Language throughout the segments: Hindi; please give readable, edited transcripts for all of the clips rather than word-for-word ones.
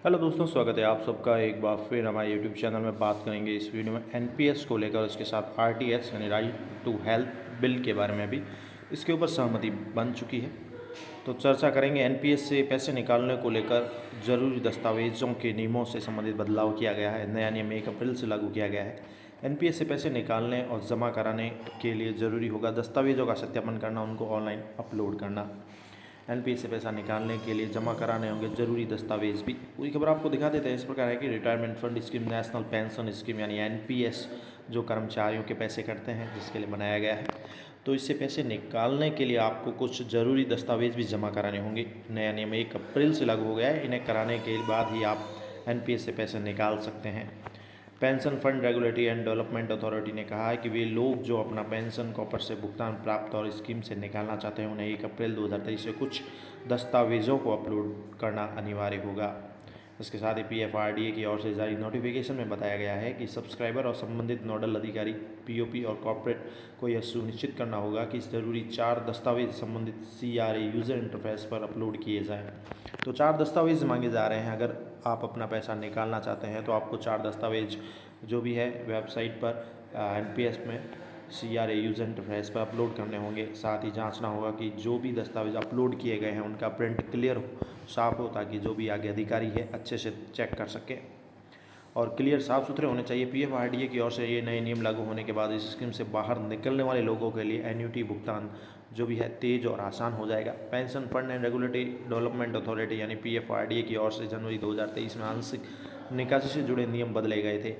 हेलो दोस्तों, स्वागत है आप सबका एक बार फिर हमारे यूट्यूब चैनल में। बात करेंगे इस वीडियो में एनपीएस को लेकर, उसके साथ आरटीएच यानी राइट टू हेल्थ बिल के बारे में। भी इसके ऊपर सहमति बन चुकी है, तो चर्चा करेंगे। एनपीएस से पैसे निकालने को लेकर ज़रूरी दस्तावेज़ों के नियमों से संबंधित बदलाव किया गया है। नया नियम 1 अप्रैल से लागू किया गया है। एनपीएस से पैसे निकालने और जमा कराने के लिए ज़रूरी होगा दस्तावेज़ों का सत्यापन करना, उनको ऑनलाइन अपलोड करना। एनपीएस से पैसा निकालने के लिए जमा कराने होंगे ज़रूरी दस्तावेज भी। पूरी खबर आपको दिखा देते हैं। इस प्रकार है कि retirement fund scheme, national pension scheme यानी एनपीएस, जो कर्मचारियों के पैसे कटते हैं, जिसके लिए बनाया गया है। तो इससे पैसे निकालने के लिए आपको कुछ ज़रूरी दस्तावेज भी जमा कराने होंगे। नया नियम 1 अप्रैल से लागू हो गया है। इन्हें कराने के बाद ही आप एनपीएस से पैसे निकाल सकते हैं। Pension fund regulatory and development authority ने कहा है कि वे लोग जो अपना पेंशन कॉपर से भुगतान प्राप्त और स्कीम से निकालना चाहते हैं, उन्हें 1 अप्रैल 2023 से कुछ दस्तावेज़ों को अपलोड करना अनिवार्य होगा। इसके साथ ही पीएफआरडीए की ओर से जारी नोटिफिकेशन में बताया गया है कि सब्सक्राइबर और संबंधित नोडल अधिकारी पीओपी और कॉर्पोरेट को यह सुनिश्चित करना होगा कि ज़रूरी 4 दस्तावेज संबंधित सीआरए यूज़र इंटरफेस पर अपलोड किए जाएं। तो 4 दस्तावेज मांगे जा रहे हैं। अगर आप अपना पैसा निकालना चाहते हैं तो आपको 4 दस्तावेज जो भी है वेबसाइट पर एनपीएस में सीआरए यूज़र इंटरफेस पर अपलोड करने होंगे। साथ ही जांचना होगा कि जो भी दस्तावेज अपलोड किए गए हैं उनका प्रिंट क्लियर हो, साफ हो, ताकि जो भी आगे अधिकारी है अच्छे से चेक कर सके और क्लियर साफ सुथरे होने चाहिए। पीएफआरडीए की ओर से ये नए नियम लागू होने के बाद इस स्कीम से बाहर निकलने वाले लोगों के लिए एन्युटी भुगतान जो भी है तेज और आसान हो जाएगा। Pension fund and regulatory development authority यानी पीएफआरडीए की ओर से जनवरी 2023 में आंशिक निकासी से जुड़े नियम बदले गए थे।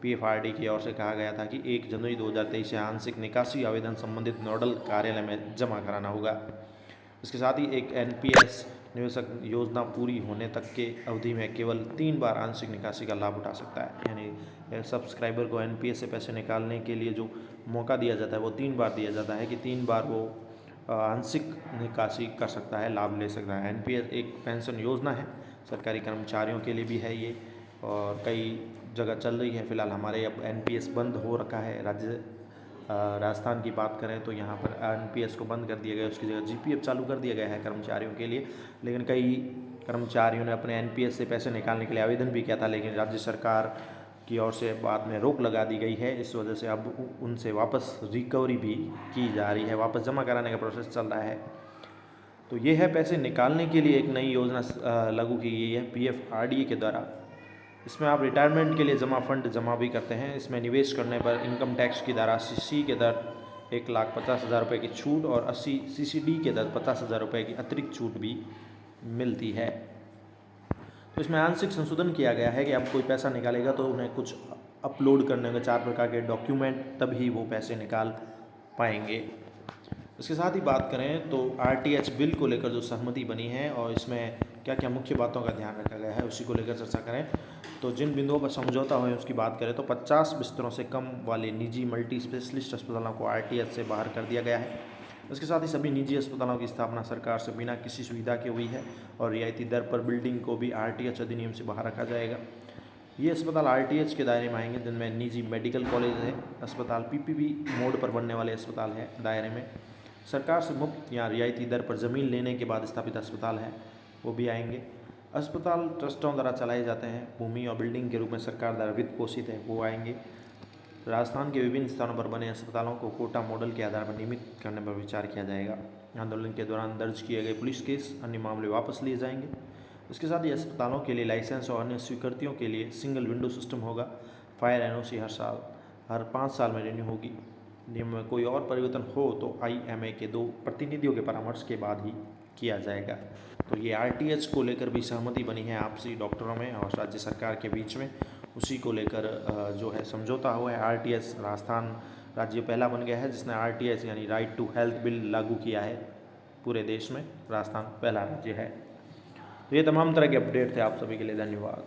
पीएफआरडी की ओर से कहा गया था कि 1 जनवरी 2023 से आंशिक निकासी आवेदन संबंधित नोडल कार्यालय में जमा कराना होगा। इसके साथ ही एक एनपीएस निवेशक योजना पूरी होने तक के अवधि में केवल 3 बार आंशिक निकासी का लाभ उठा सकता है। यानी सब्सक्राइबर को एनपीएस से पैसे निकालने के लिए जो मौका दिया जाता है वो 3 बार दिया जाता है कि 3 बार वो आंशिक निकासी कर सकता है, लाभ ले सकता है। एनपीएस एक पेंशन योजना है, सरकारी कर्मचारियों के लिए भी है ये, और कई जगह चल रही है। फिलहाल हमारे अब एनपीएस बंद हो रखा है। राजस्थान की बात करें तो यहाँ पर एनपीएस को बंद कर दिया गया, उसकी जगह जीपीएफ चालू कर दिया गया है कर्मचारियों के लिए। लेकिन कई कर्मचारियों ने अपने एनपीएस से पैसे निकालने के लिए आवेदन भी किया था, लेकिन राज्य सरकार की ओर से बाद में रोक लगा दी गई है। इस वजह से अब उनसे वापस रिकवरी भी की जा रही है, वापस जमा कराने का प्रोसेस चल रहा है। तो ये है पैसे निकालने के लिए एक नई योजना लागू की गई है पीएफआरडीए के द्वारा। इसमें आप रिटायरमेंट के लिए फंड जमा भी करते हैं। इसमें निवेश करने पर इनकम टैक्स की दर 80 के दर 1,50,000 रुपये की छूट और 80 सीसीडी के दर 50,000 रुपये की अतिरिक्त छूट भी मिलती है। तो इसमें आंशिक संशोधन किया गया है कि अब कोई पैसा निकालेगा तो उन्हें कुछ अपलोड करने होंगे, 4 प्रकार के डॉक्यूमेंट, तभी वो पैसे निकाल पाएंगे। इसके साथ ही बात करें तो आरटीएच बिल को लेकर जो सहमति बनी है और इसमें क्या क्या मुख्य बातों का ध्यान रखा गया है, उसी को लेकर चर्चा करें। तो जिन बिंदुओं पर समझौता हुआ है उसकी बात करें तो 50 बिस्तरों से कम वाले निजी मल्टी स्पेशलिस्ट अस्पतालों को आरटीएच से बाहर कर दिया गया है। इसके साथ ही सभी निजी अस्पतालों की स्थापना सरकार से बिना किसी सुविधा के हुई है और रियायती दर पर बिल्डिंग को भी आरटीएच अधिनियम से बाहर रखा जाएगा। ये अस्पताल आरटीएच के दायरे में आएंगे, जिनमें निजी मेडिकल कॉलेज है, अस्पताल पीपीपी मोड पर बनने वाले अस्पताल है दायरे में। सरकार से मुफ्त या रियायती दर पर ज़मीन लेने के बाद स्थापित अस्पताल है, वो भी आएंगे। अस्पताल ट्रस्टों द्वारा चलाए जाते हैं, भूमि और बिल्डिंग के रूप में सरकार द्वारा वित्त पोषित है, वो आएंगे। राजस्थान के विभिन्न स्थानों पर बने अस्पतालों को कोटा मॉडल के आधार पर नियमित करने पर विचार किया जाएगा। आंदोलन के दौरान दर्ज किए गए पुलिस केस, अन्य मामले वापस लिए जाएंगे। इसके साथ ही अस्पतालों के लिए लाइसेंस और अन्य स्वीकृतियों के लिए सिंगल विंडो सिस्टम होगा। फायर एनओसी हर 5 साल में रिन्यू होगी। नियम में कोई और परिवर्तन हो तो आईएमए के 2 प्रतिनिधियों के परामर्श के बाद ही किया जाएगा। तो ये आरटीएच को लेकर भी सहमति बनी है आपसी डॉक्टरों में और राज्य सरकार के बीच में। उसी को लेकर जो है समझौता हुआ है। आरटीएच राजस्थान राज्य पहला बन गया है जिसने आरटीएच यानी राइट टू हेल्थ बिल लागू किया है पूरे देश में। राजस्थान पहला राज्य है। तो ये तमाम तरह के अपडेट थे आप सभी के लिए। धन्यवाद।